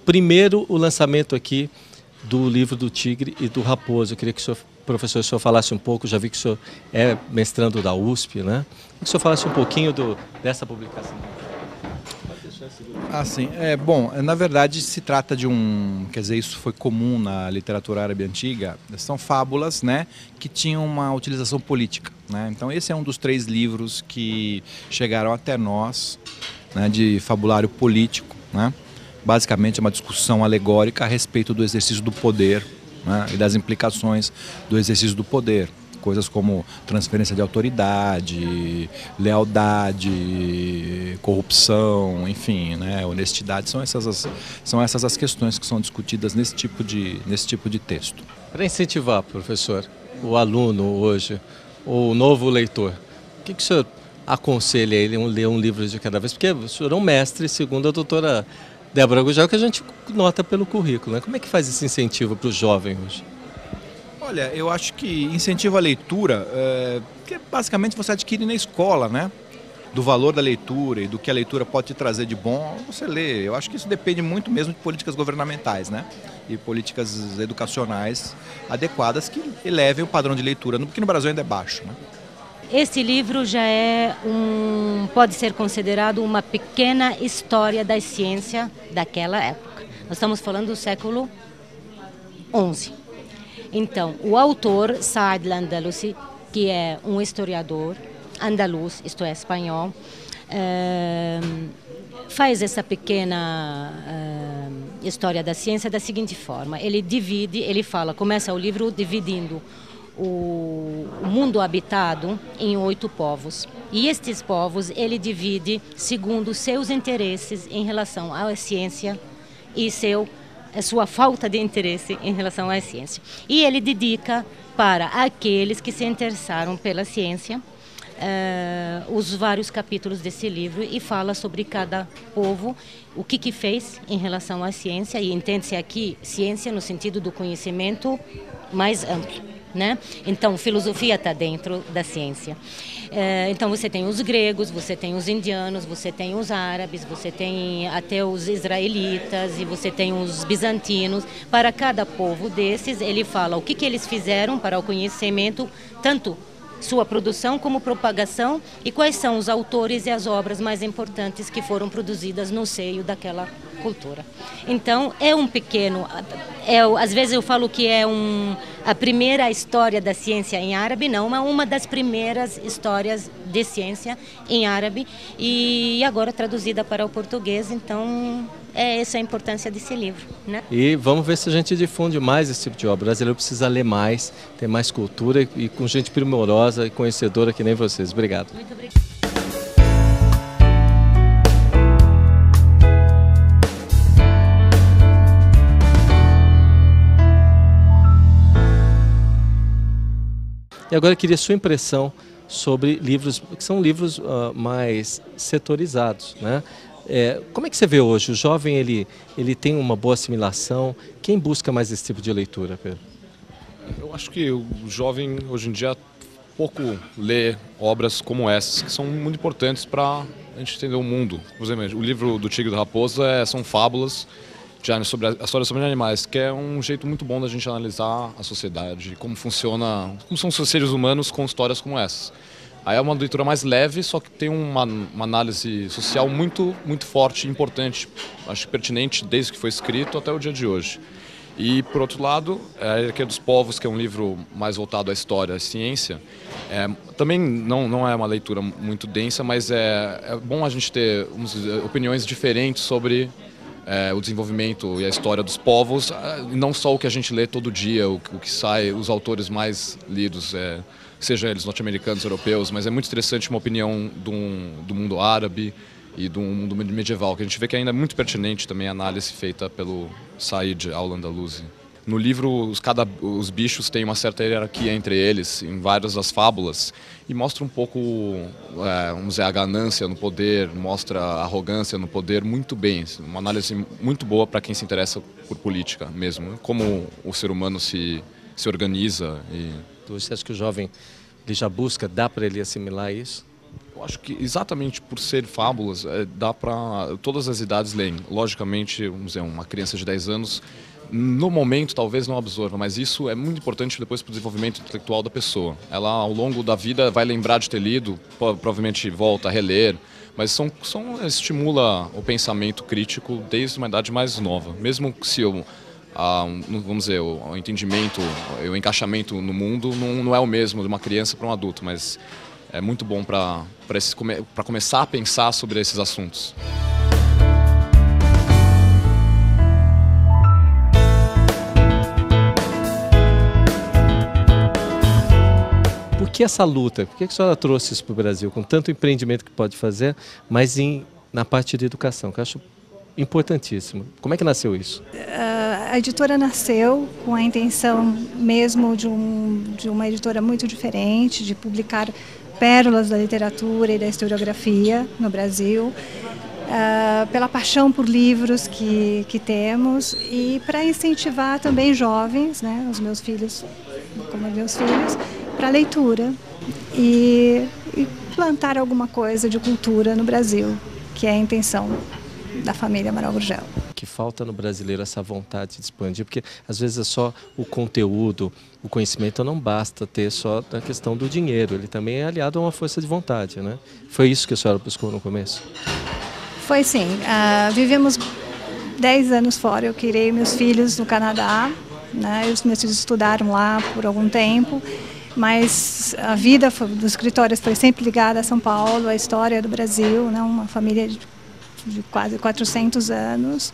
Primeiro, o lançamento aqui do livro do Tigre e do Raposo. Eu queria que o senhor, professor, o senhor falasse um pouco, já vi que o senhor é mestrando da USP, né? Que o senhor falasse um pouquinho dessa publicação. Sim. Bom, na verdade se trata de quer dizer, isso foi comum na literatura árabe antiga, são fábulas, né, que tinham uma utilização política, né? Então esse é um dos 3 livros que chegaram até nós, né, de fabulário político, né? Basicamente é uma discussão alegórica a respeito do exercício do poder, né, e das implicações do exercício do poder. Coisas como transferência de autoridade, lealdade, corrupção, enfim, né, honestidade, são essas as questões que são discutidas nesse tipo de texto. Para incentivar, professor, o aluno hoje, o novo leitor, o que o senhor aconselha ele a ler um livro de cada vez? Porque o senhor é um mestre, segundo a doutora Débora Gugel, que a gente nota pelo currículo, né? Como é que faz esse incentivo para o jovem hoje? Olha, eu acho que incentivo à leitura, que basicamente você adquire na escola, né? Do valor da leitura e do que a leitura pode te trazer de bom, você lê. Eu acho que isso depende muito mesmo de políticas governamentais, né? E políticas educacionais adequadas que elevem o padrão de leitura, porque no Brasil ainda é baixo, né? Esse livro já pode ser considerado uma pequena história da ciência daquela época. Nós estamos falando do século XI. Então, o autor, Saad al-Andalusi, que é um historiador andaluz, isto é, espanhol, faz essa pequena história da ciência da seguinte forma. Começa o livro dividindo o mundo habitado em 8 povos. E estes povos ele divide segundo seus interesses em relação à ciência e a sua falta de interesse em relação à ciência. E ele dedica para aqueles que se interessaram pela ciência os vários capítulos desse livro e fala sobre cada povo, o que fez em relação à ciência, e entende-se aqui ciência no sentido do conhecimento mais amplo, né? Então, filosofia está dentro da ciência. Então, você tem os gregos, você tem os indianos, você tem os árabes, você tem até os israelitas e você tem os bizantinos. Para cada povo desses, ele fala o que eles fizeram para o conhecimento, tanto sua produção como propagação, e quais são os autores e as obras mais importantes que foram produzidas no seio daquela cultura. Então, é um pequeno... às vezes eu falo que é a primeira história da ciência em árabe, não, mas uma das primeiras histórias de ciência em árabe, e agora traduzida para o português. Então, essa é a importância desse livro, né? E vamos ver se a gente difunde mais esse tipo de obra. O brasileiro precisa ler mais, ter mais cultura e com gente primorosa e conhecedora que nem vocês. Obrigado. Muito obrigada. E agora eu queria a sua impressão sobre livros, que são livros mais setorizados, né? Como é que você vê hoje? O jovem ele tem uma boa assimilação? Quem busca mais esse tipo de leitura, Pedro? Eu acho que o jovem hoje em dia pouco lê obras como essas, que são muito importantes para a gente entender o mundo. Por exemplo, o livro do Tigre e do Raposo são fábulas sobre a história sobre animais, que é um jeito muito bom da gente analisar a sociedade, como são os seres humanos com histórias como essas. Aí é uma leitura mais leve, só que tem uma análise social muito, muito forte e importante, acho pertinente desde que foi escrito até o dia de hoje. E, por outro lado, a Hierarquia dos Povos, que é um livro mais voltado à história, à ciência, também não é uma leitura muito densa, mas é bom a gente ter opiniões diferentes sobre o desenvolvimento e a história dos povos, não só o que a gente lê todo dia, o que sai, os autores mais lidos, seja eles norte-americanos, europeus, mas é muito interessante uma opinião do mundo árabe e do mundo medieval, que a gente vê que ainda é muito pertinente também a análise feita pelo Saad al-Andalusi. No livro, os bichos têm uma certa hierarquia entre eles, em várias das fábulas, e mostra um pouco, vamos dizer, a ganância no poder, mostra a arrogância no poder muito bem. Uma análise muito boa para quem se interessa por política mesmo, como o ser humano se organiza. Você acha que o jovem ele já busca, dá para ele assimilar isso? Eu acho que exatamente por ser fábulas, dá para todas as idades lerem. Logicamente, vamos dizer, uma criança de 10 anos, no momento talvez não absorva, mas isso é muito importante depois para o desenvolvimento intelectual da pessoa. Ela, ao longo da vida, vai lembrar de ter lido, provavelmente volta a reler, mas estimula o pensamento crítico desde uma idade mais nova. Mesmo se vamos dizer, o entendimento, o encaixamento no mundo não é o mesmo de uma criança para um adulto, mas é muito bom para começar a pensar sobre esses assuntos. Por que essa luta? Por que a senhora trouxe isso para o Brasil, com tanto empreendimento que pode fazer, mas na parte de educação, que eu acho importantíssimo. Como é que nasceu isso? A editora nasceu com a intenção mesmo de uma editora muito diferente, de publicar pérolas da literatura e da historiografia no Brasil, pela paixão por livros que temos e para incentivar também jovens, né, os meus filhos, como meus filhos, para a leitura e plantar alguma coisa de cultura no Brasil, que é a intenção da família Amaral Gurgel. Que falta no brasileiro essa vontade de expandir, porque às vezes é só o conteúdo, o conhecimento não basta ter só a questão do dinheiro, ele também é aliado a uma força de vontade, né? Foi isso que a senhora buscou no começo? Foi sim. Vivemos 10 anos fora, eu criei meus filhos no Canadá, né? Os meus filhos estudaram lá por algum tempo, mas a vida dos escritórios foi sempre ligada a São Paulo, a história do Brasil, né? Uma família de quase 400 anos.